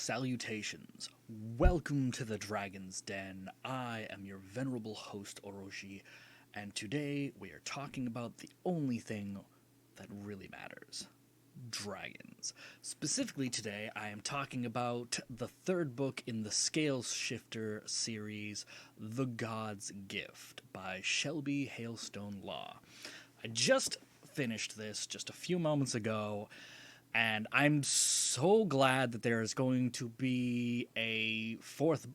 Salutations. Welcome to the Dragon's Den. I am your venerable host, Orochi, and today we are talking about the only thing that really matters: dragons. Specifically today, I am talking about the third book in the Scaleshifter series, The God's Gift, by Shelby Hailstone Law. I just finished this just a few moments ago, and I'm so glad that there is going to be a fourth,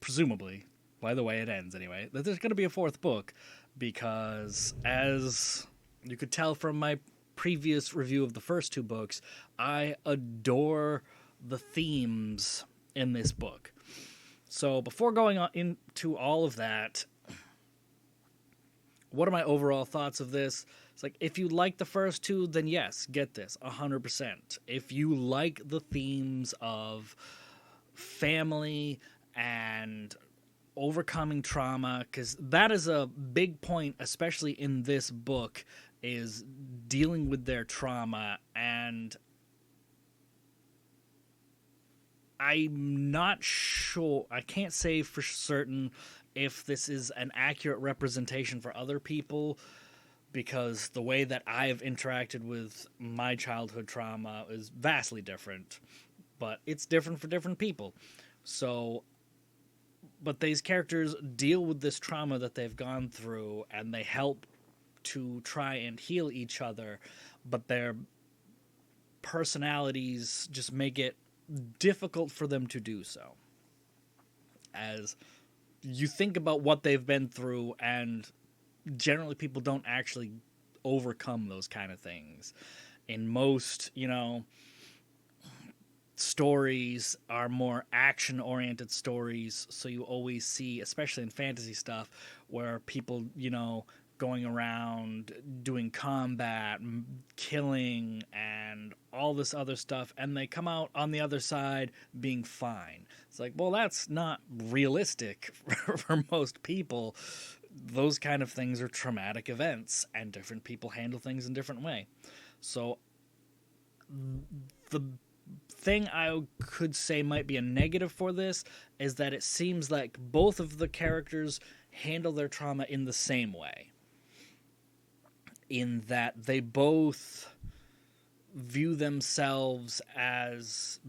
presumably, by the way it ends anyway, that there's going to be a fourth book, because as you could tell from my previous review of the first two books, I adore the themes in this book. So before going on into all of that, what are my overall thoughts of this? It's like, if you like the first two, then yes, get this, 100%. If you like the themes of family and overcoming trauma, because that is a big point, especially in this book, is dealing with their trauma. And I'm not sure, I can't say for certain if this is an accurate representation for other people, because the way that I've interacted with my childhood trauma is vastly different, but it's different for different people. So, but these characters deal with this trauma that they've gone through, and they help to try and heal each other, but their personalities just make it difficult for them to do so. As you think about what they've been through, and generally people don't actually overcome those kind of things. In most, stories are more action-oriented stories, so you always see, especially in fantasy stuff, where people, going around doing combat, killing, and all this other stuff, and they come out on the other side being fine. It's like, well, that's not realistic for most people. Those kind of things are traumatic events, and different people handle things in different way. So the thing I could say might be a negative for this is that it seems like both of the characters handle their trauma in the same way, in that they both view themselves as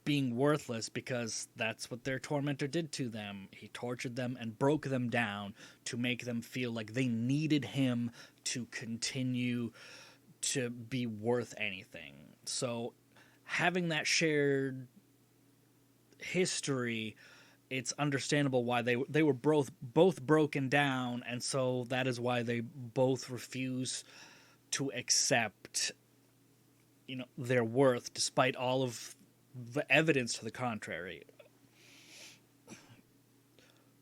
being worthless because that's what their tormentor did to them. He tortured them and broke them down to make them feel like they needed him to continue to be worth anything. So having that shared history, it's understandable why they were both broken down, and so that is why they both refuse to accept their worth, despite all of the evidence to the contrary.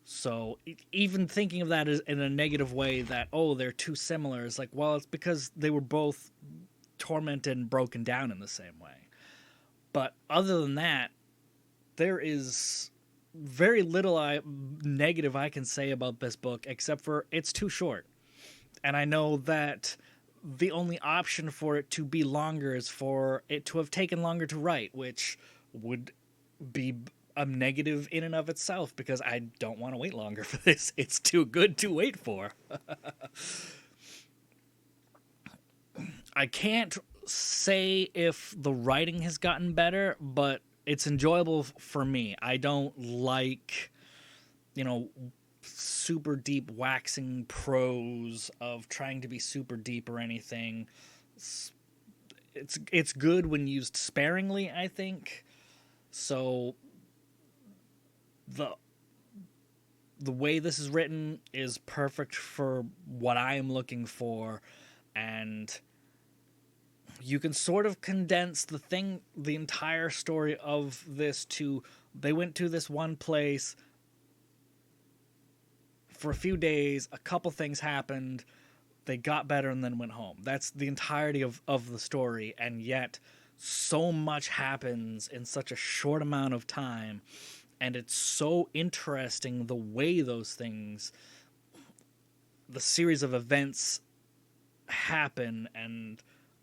So even thinking of that as in a negative way, that, oh, they're too similar, is like, well, it's because they were both tormented and broken down in the same way. But other than that, there is very little negative I can say about this book, except for it's too short. And I know that the only option for it to be longer is for it to have taken longer to write, which would be a negative in and of itself, because I don't want to wait longer for this. It's too good to wait for. I can't say if the writing has gotten better, but it's enjoyable for me. I don't like, super deep waxing prose of trying to be super deep or anything. It's good when used sparingly, I think. So the way this is written is perfect for what I am looking for, and you can sort of condense the entire story of this to, they went to this one place for a few days, a couple things happened, they got better, and then went home. That's the entirety of the story, and yet so much happens in such a short amount of time, and it's so interesting the way those things, the series of events happen, and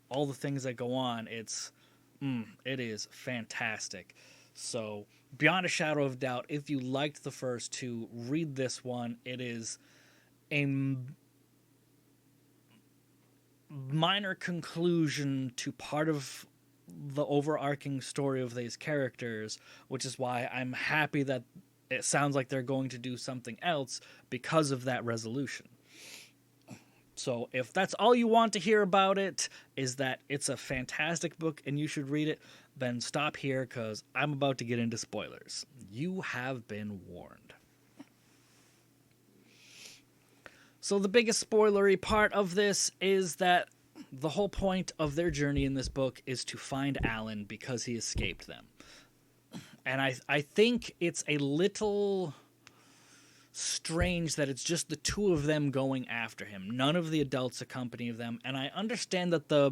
all the things that go on. It is fantastic. So, beyond a shadow of doubt, if you liked the first two, read this one. It is a minor conclusion to part of the overarching story of these characters, which is why I'm happy that it sounds like they're going to do something else because of that resolution. So if that's all you want to hear about it, is that it's a fantastic book and you should read it, then stop here because I'm about to get into spoilers. You have been warned. So the biggest spoilery part of this is that the whole point of their journey in this book is to find Alan because he escaped them. And I think it's a little strange that it's just the two of them going after him. None of the adults accompany them. And I understand that the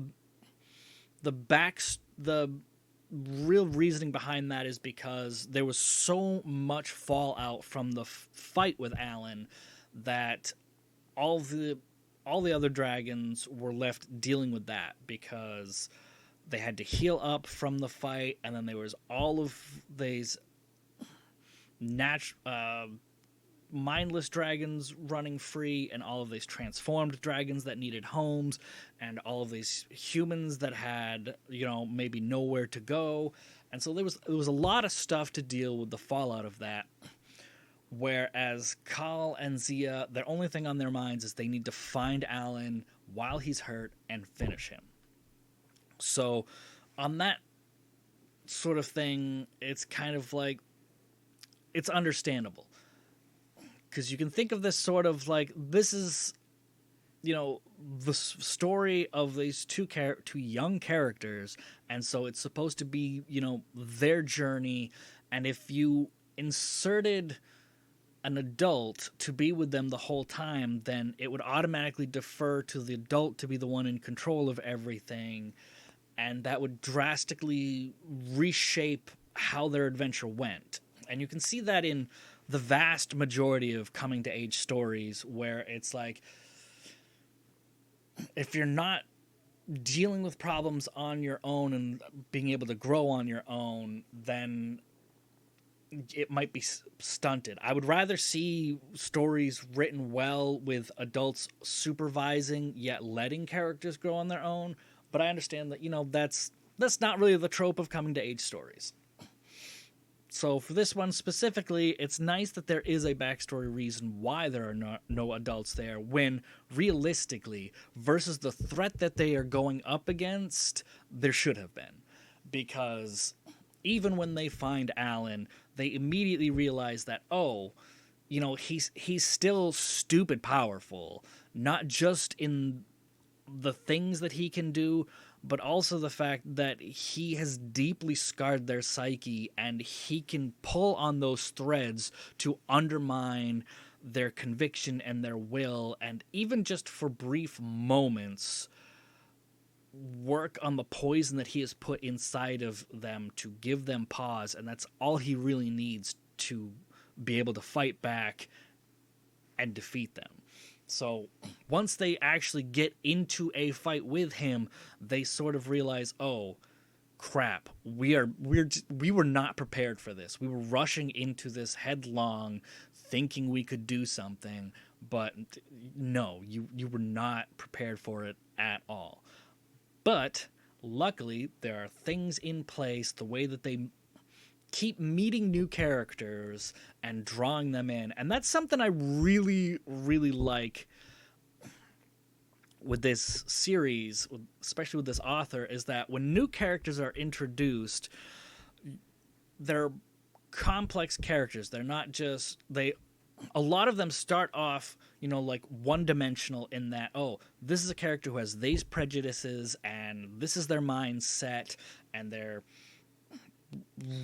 real reasoning behind that is because there was so much fallout from the fight with Alan that all the other dragons were left dealing with that because they had to heal up from the fight, and then there was all of these mindless dragons running free, and all of these transformed dragons that needed homes, and all of these humans that had, maybe nowhere to go. And so there was a lot of stuff to deal with the fallout of that. Whereas Kal and Zia, their only thing on their minds is they need to find Alan while he's hurt and finish him. So on that sort of thing, it's kind of like, it's understandable. Because you can think of this sort of like, this is, the story of these two young characters, and so it's supposed to be, their journey, and if you inserted an adult to be with them the whole time, then it would automatically defer to the adult to be the one in control of everything, and that would drastically reshape how their adventure went. And you can see that in the vast majority of coming-to-age stories, where it's like, if you're not dealing with problems on your own and being able to grow on your own, then it might be stunted. I would rather see stories written well with adults supervising yet letting characters grow on their own, but I understand that, that's not really the trope of coming-to-age stories. So for this one specifically, it's nice that there is a backstory reason why there are no adults there, when realistically, versus the threat that they are going up against, there should have been. Because even when they find Alan, they immediately realize that, he's still stupid powerful, not just in the things that he can do, but also the fact that he has deeply scarred their psyche, and he can pull on those threads to undermine their conviction and their will, and even just for brief moments work on the poison that he has put inside of them to give them pause, and that's all he really needs to be able to fight back and defeat them. So once they actually get into a fight with him, they sort of realize, oh, crap, we were not prepared for this. We were rushing into this headlong, thinking we could do something, but no, you were not prepared for it at all. But luckily, there are things in place, the way that they keep meeting new characters and drawing them in. And that's something I really, really like with this series, especially with this author, is that when new characters are introduced, they're complex characters. They're not just... A lot of them start off, like one-dimensional in that, this is a character who has these prejudices, and this is their mindset, and they're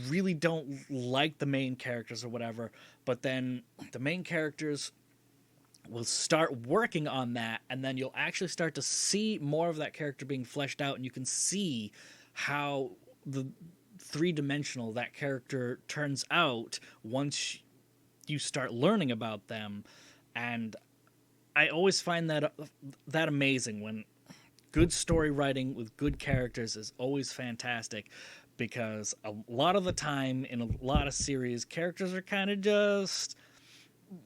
really don't like the main characters or whatever, but then the main characters will start working on that, and then you'll actually start to see more of that character being fleshed out, and you can see how the three-dimensional that character turns out once you start learning about them. And I always find that amazing when good story writing with good characters is always fantastic, because a lot of the time in a lot of series, characters are kind of just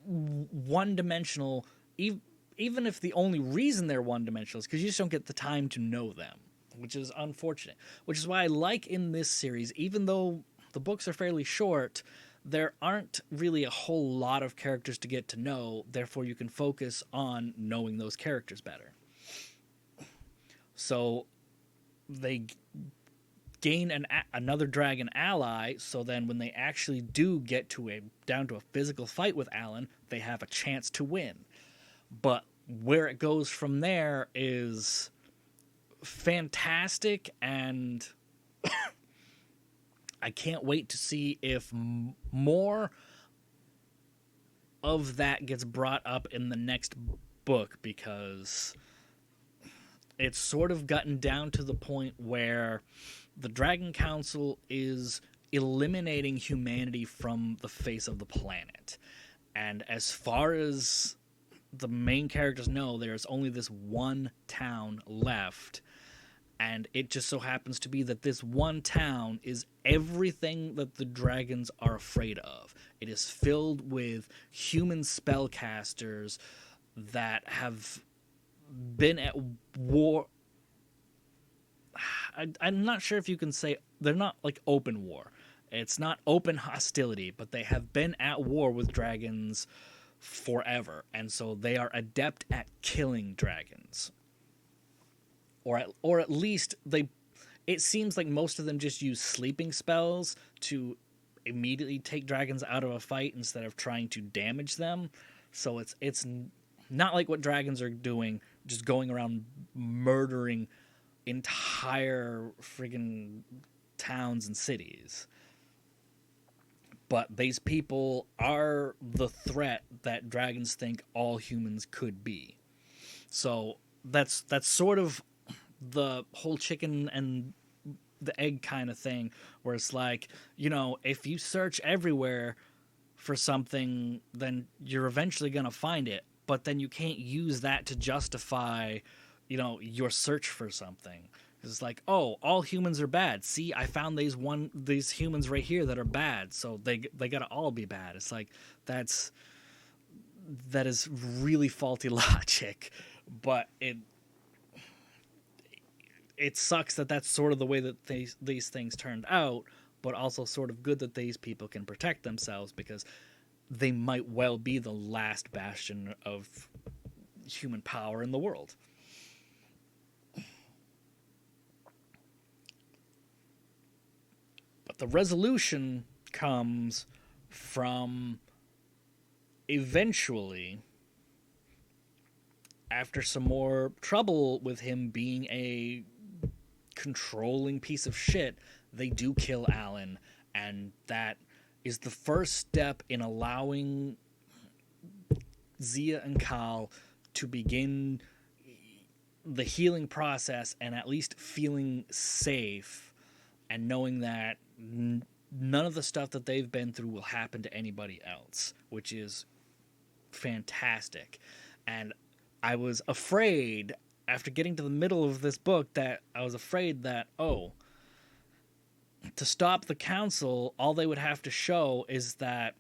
one-dimensional, even if the only reason they're one-dimensional is because you just don't get the time to know them, which is unfortunate. Which is why I like in this series, even though the books are fairly short, there aren't really a whole lot of characters to get to know, therefore you can focus on knowing those characters better. So they gain another dragon ally, so then when they actually do get down to a physical fight with Alan, they have a chance to win. But where it goes from there is fantastic, and I can't wait to see if more of that gets brought up in the next book, because it's sort of gotten down to the point where the Dragon Council is eliminating humanity from the face of the planet. And as far as the main characters know, there's only this one town left. And it just so happens to be that this one town is everything that the dragons are afraid of. It is filled with human spellcasters that have been at war. I'm not sure if you can say they're not like open war. It's not open hostility, but they have been at war with dragons forever, and so they are adept at killing dragons. Or at least it seems like most of them just use sleeping spells to immediately take dragons out of a fight instead of trying to damage them. So it's not like what dragons are doing, just going around murdering entire friggin' towns and cities. But these people are the threat that dragons think all humans could be. So that's sort of the whole chicken and the egg kind of thing, where it's like, if you search everywhere for something, then you're eventually going to find it, but then you can't use that to justify your search for something. It's like, oh, all humans are bad. See, I found these humans right here that are bad, so they gotta all be bad. It's like that is really faulty logic, but it sucks that that's sort of the way that these things turned out, but also sort of good that these people can protect themselves, because they might well be the last bastion of human power in the world. But the resolution comes from eventually, after some more trouble with him being a controlling piece of shit, they do kill Alan, and that is the first step in allowing Zia and Kal to begin the healing process and at least feeling safe and knowing that none of the stuff that they've been through will happen to anybody else, which is fantastic. And I was afraid, after getting to the middle of this book, that to stop the council, all they would have to show is that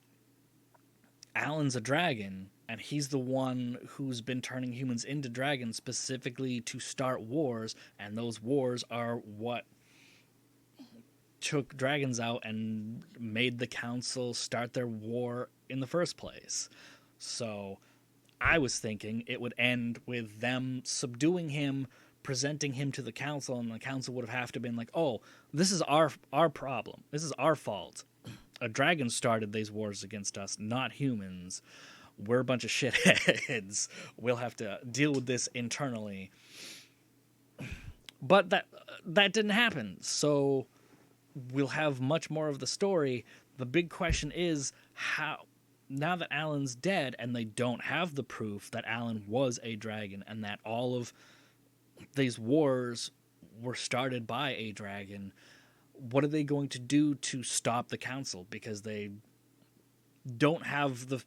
Alan's a dragon, and he's the one who's been turning humans into dragons specifically to start wars, and those wars are what took dragons out and made the council start their war in the first place. So I was thinking it would end with them subduing him, presenting him to the council, and the council would have to been like, oh, this is our problem. This is our fault. A dragon started these wars against us, not humans. We're a bunch of shitheads. We'll have to deal with this internally. But that didn't happen. So we'll have much more of the story. The big question is, how, now that Alan's dead and they don't have the proof that Alan was a dragon and that all of these wars were started by a dragon, what are they going to do to stop the council? Because they don't have the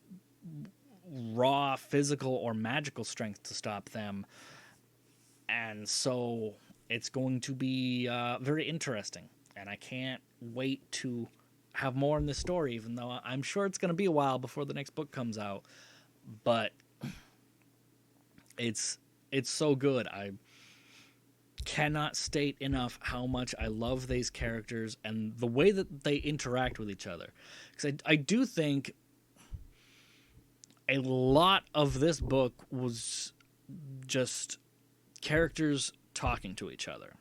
raw physical or magical strength to stop them. And so it's going to be very interesting. And I can't wait to have more in this story, even though I'm sure it's going to be a while before the next book comes out. But it's so good. I cannot state enough how much I love these characters and the way that they interact with each other. Because I do think a lot of this book was just characters talking to each other.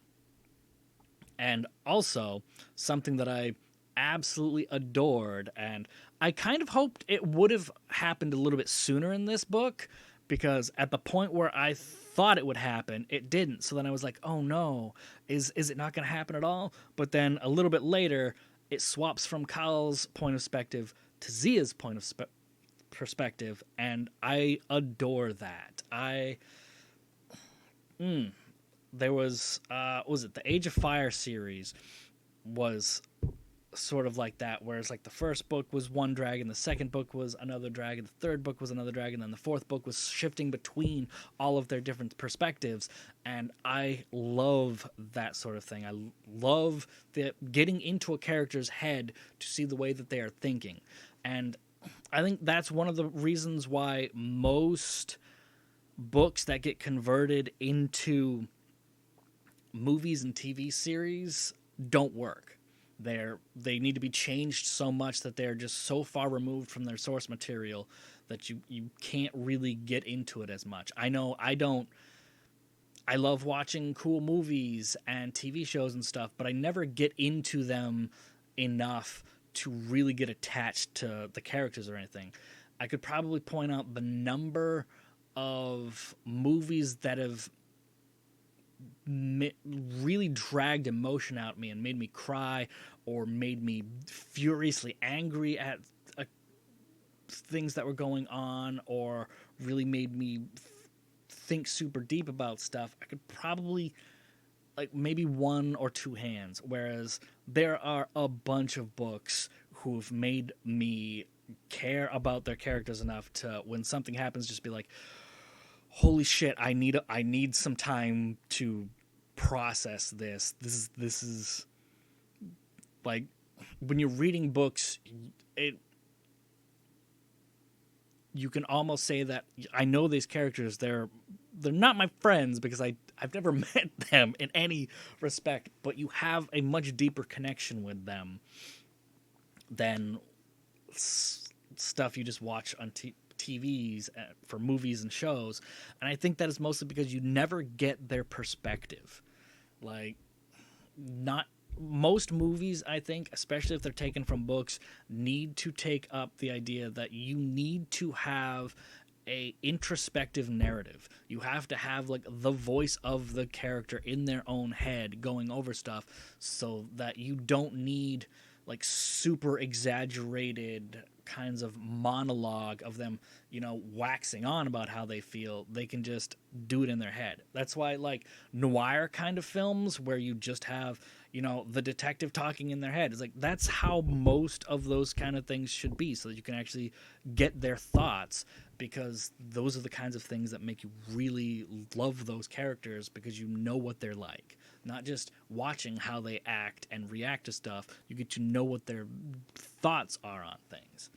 And also, something that I absolutely adored, and I kind of hoped it would have happened a little bit sooner in this book, because at the point where I thought it would happen, it didn't. So then I was like, oh no, is it not going to happen at all? But then a little bit later, it swaps from Kyle's point of perspective to Zia's point of perspective, and I adore that. There was the Age of Fire series was sort of like that, whereas like the first book was one dragon, the second book was another dragon, the third book was another dragon, and the fourth book was shifting between all of their different perspectives. And I love that sort of thing. I love getting into a character's head to see the way that they are thinking. And I think that's one of the reasons why most books that get converted into movies and TV series don't work. They need to be changed so much that they're just so far removed from their source material that you can't really get into it as much. I know I love watching cool movies and TV shows and stuff, but I never get into them enough to really get attached to the characters or anything. I could probably point out the number of movies that have really dragged emotion out of me and made me cry or made me furiously angry at things that were going on, or really made me think super deep about stuff. I could probably like maybe one or two hands, whereas there are a bunch of books who've made me care about their characters enough to, when something happens, just be like, holy shit, I need some time to process this. This is like, when you're reading books, you can almost say that I know these characters. They're not my friends because I've never met them in any respect, but you have a much deeper connection with them than stuff you just watch on TVs for movies and shows. And I think that is mostly because you never get their perspective. Like, not most movies, I think, especially if they're taken from books, need to take up the idea that you need to have a introspective narrative. You have to have like the voice of the character in their own head going over stuff, so that you don't need like super exaggerated kinds of monologue of them, waxing on about how they feel. They can just do it in their head. That's why like noir kind of films where you just have, the detective talking in their head. It's like, that's how most of those kind of things should be, so that you can actually get their thoughts, because those are the kinds of things that make you really love those characters, because you know what they're like. Not just watching how they act and react to stuff, you get to know what their thoughts are on things.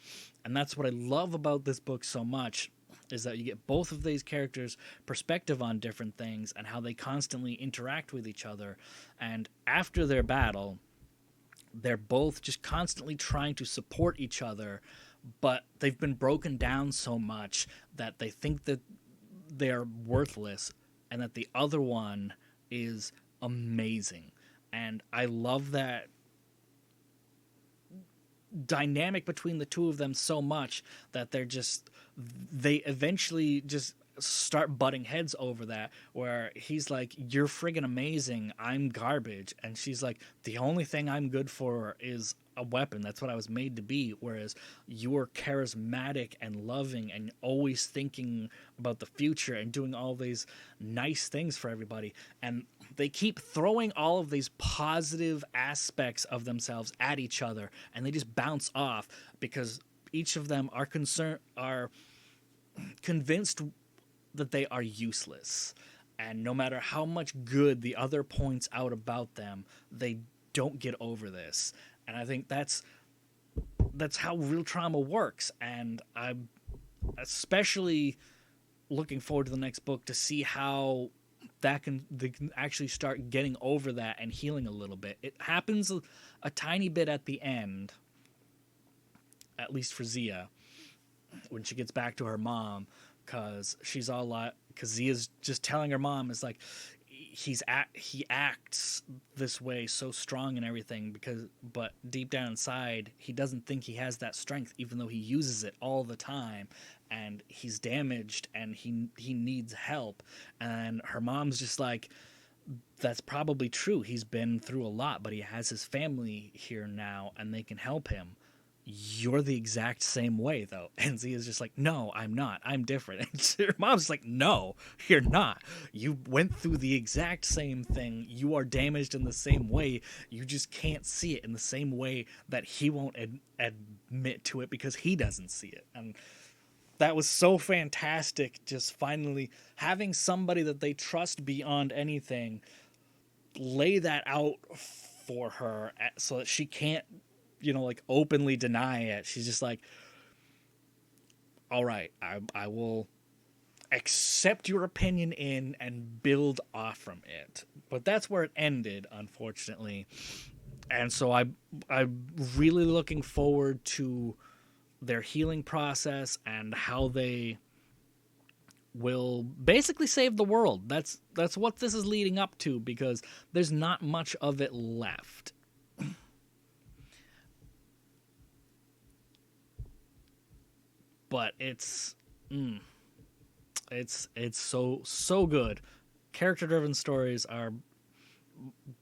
And that's what I love about this book so much, is that you get both of these characters' perspective on different things and how they constantly interact with each other. And after their battle, they're both just constantly trying to support each other, but they've been broken down so much that they think that they're worthless and that the other one is amazing. And I love that dynamic between the two of them so much that they eventually just start butting heads over that, where he's like, you're friggin' amazing, I'm garbage, and she's like, the only thing I'm good for is a weapon. That's what I was made to be. Whereas you're charismatic and loving and always thinking about the future and doing all these nice things for everybody. And they keep throwing all of these positive aspects of themselves at each other, and they just bounce off because each of them are convinced that they are useless. And no matter how much good the other points out about them, they don't get over this. And I think that's how real trauma works. And I'm especially looking forward to the next book to see how they can actually start getting over that and healing a little bit. It happens a tiny bit at the end, at least for Zia, when she gets back to her mom, because she's all like, because Zia's just telling her mom is like, he acts this way so strong and everything but deep down inside he doesn't think he has that strength, even though he uses it all the time, and he's damaged and he needs help. And her mom's just like, that's probably true, he's been through a lot, but he has his family here now and they can help him. You're the exact same way, though. And Zia's just like, no, I'm not. I'm different. And her mom's like, no, you're not. You went through the exact same thing. You are damaged in the same way. You just can't see it in the same way that he won't admit to it because he doesn't see it. And that was so fantastic, just finally having somebody that they trust beyond anything lay that out for her so that she can't, like openly deny it. She's just like, all right, I will accept your opinion and build off from it. But that's where it ended, unfortunately. And so I'm really looking forward to their healing process and how they will basically save the world. That's what this is leading up to, because there's not much of it left. But it's so good. Character driven stories are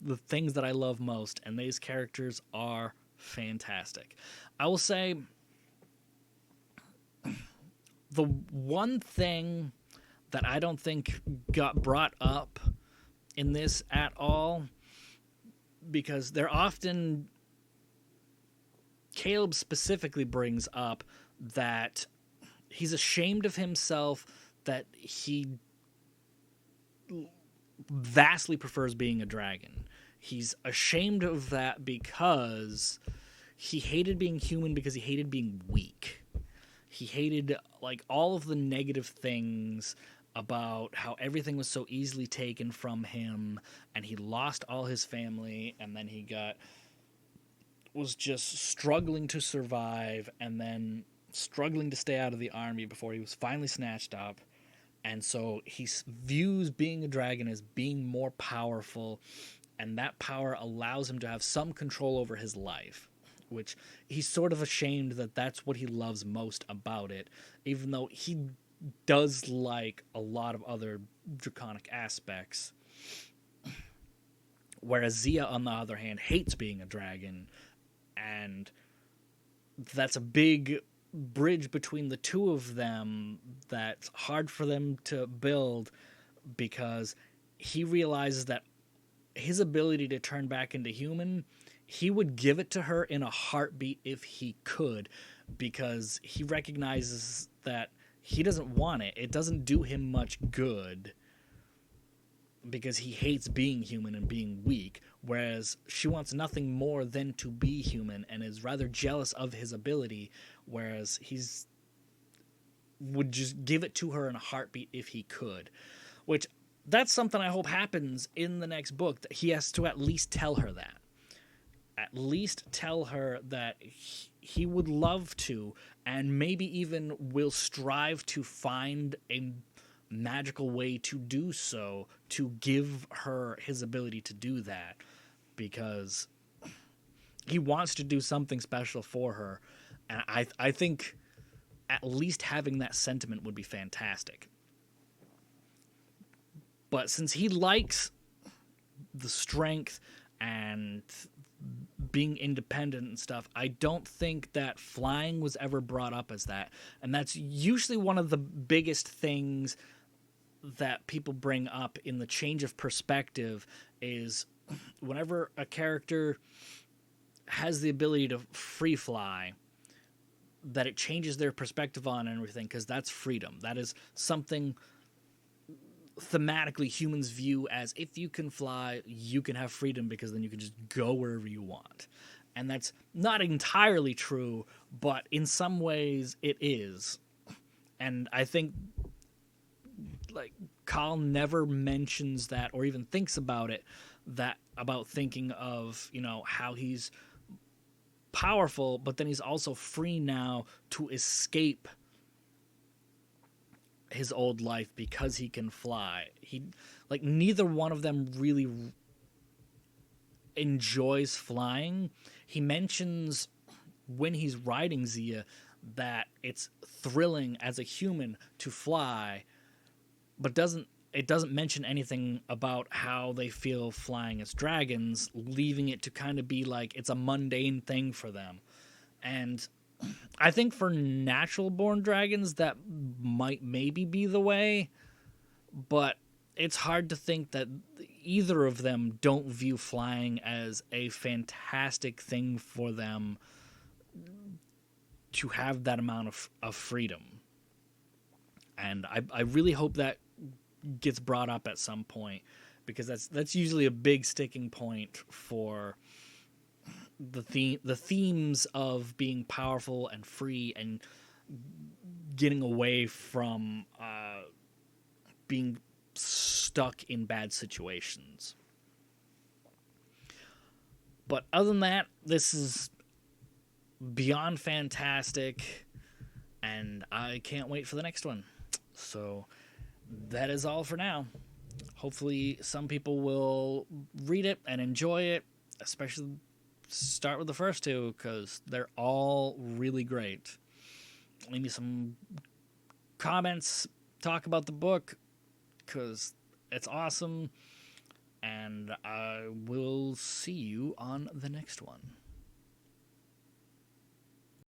the things that I love most, and these characters are fantastic. I will say the one thing that I don't think got brought up in this at all, because they're often, Caleb specifically brings up that he's ashamed of himself, that he vastly prefers being a dragon. He's ashamed of that because he hated being human, because he hated being weak. He hated like all of the negative things about how everything was so easily taken from him, and he lost all his family, and then was just struggling to survive, and then struggling to stay out of the army before he was finally snatched up. And so he views being a dragon as being more powerful, and that power allows him to have some control over his life, which he's sort of ashamed that that's what he loves most about it, even though he does like a lot of other draconic aspects. Whereas Zia, on the other hand, hates being a dragon, and that's a big bridge between the two of them that's hard for them to build, because he realizes that his ability to turn back into human, he would give it to her in a heartbeat if he could, because he recognizes that he doesn't want it. It doesn't do him much good, because he hates being human and being weak, whereas she wants nothing more than to be human and is rather jealous of his ability, whereas he's would just give it to her in a heartbeat if he could. Which, that's something I hope happens in the next book, that he has to at least tell her that. At least tell her that he would love to, and maybe even will strive to find a magical way to do so, to give her his ability to do that, because he wants to do something special for her. And I think at least having that sentiment would be fantastic. But since he likes the strength and being independent and stuff, I don't think that flying was ever brought up as that. And that's usually one of the biggest things that people bring up in the change of perspective, is whenever a character has the ability to free fly, that it changes their perspective on everything, because that's freedom. That is something thematically humans view as, if you can fly, you can have freedom because then you can just go wherever you want. And that's not entirely true, but in some ways it is. And I think, like, Carl never mentions that or even thinks about it, that about thinking of, how he's powerful, but then he's also free now to escape his old life because he can fly. Neither one of them really enjoys flying. He mentions when he's riding Zia that it's thrilling as a human to fly, but it doesn't mention anything about how they feel flying as dragons, leaving it to kind of be like it's a mundane thing for them. And I think for natural born dragons that might maybe be the way, but it's hard to think that either of them don't view flying as a fantastic thing for them to have that amount of freedom. And I really hope that gets brought up at some point, because that's usually a big sticking point for the themes of being powerful and free and getting away from being stuck in bad situations. But other than that, this is beyond fantastic, and I can't wait for the next one. So that is all for now. Hopefully some people will read it and enjoy it, especially start with the first two, because they're all really great. Leave me some comments, talk about the book, because it's awesome, and I will see you on the next one.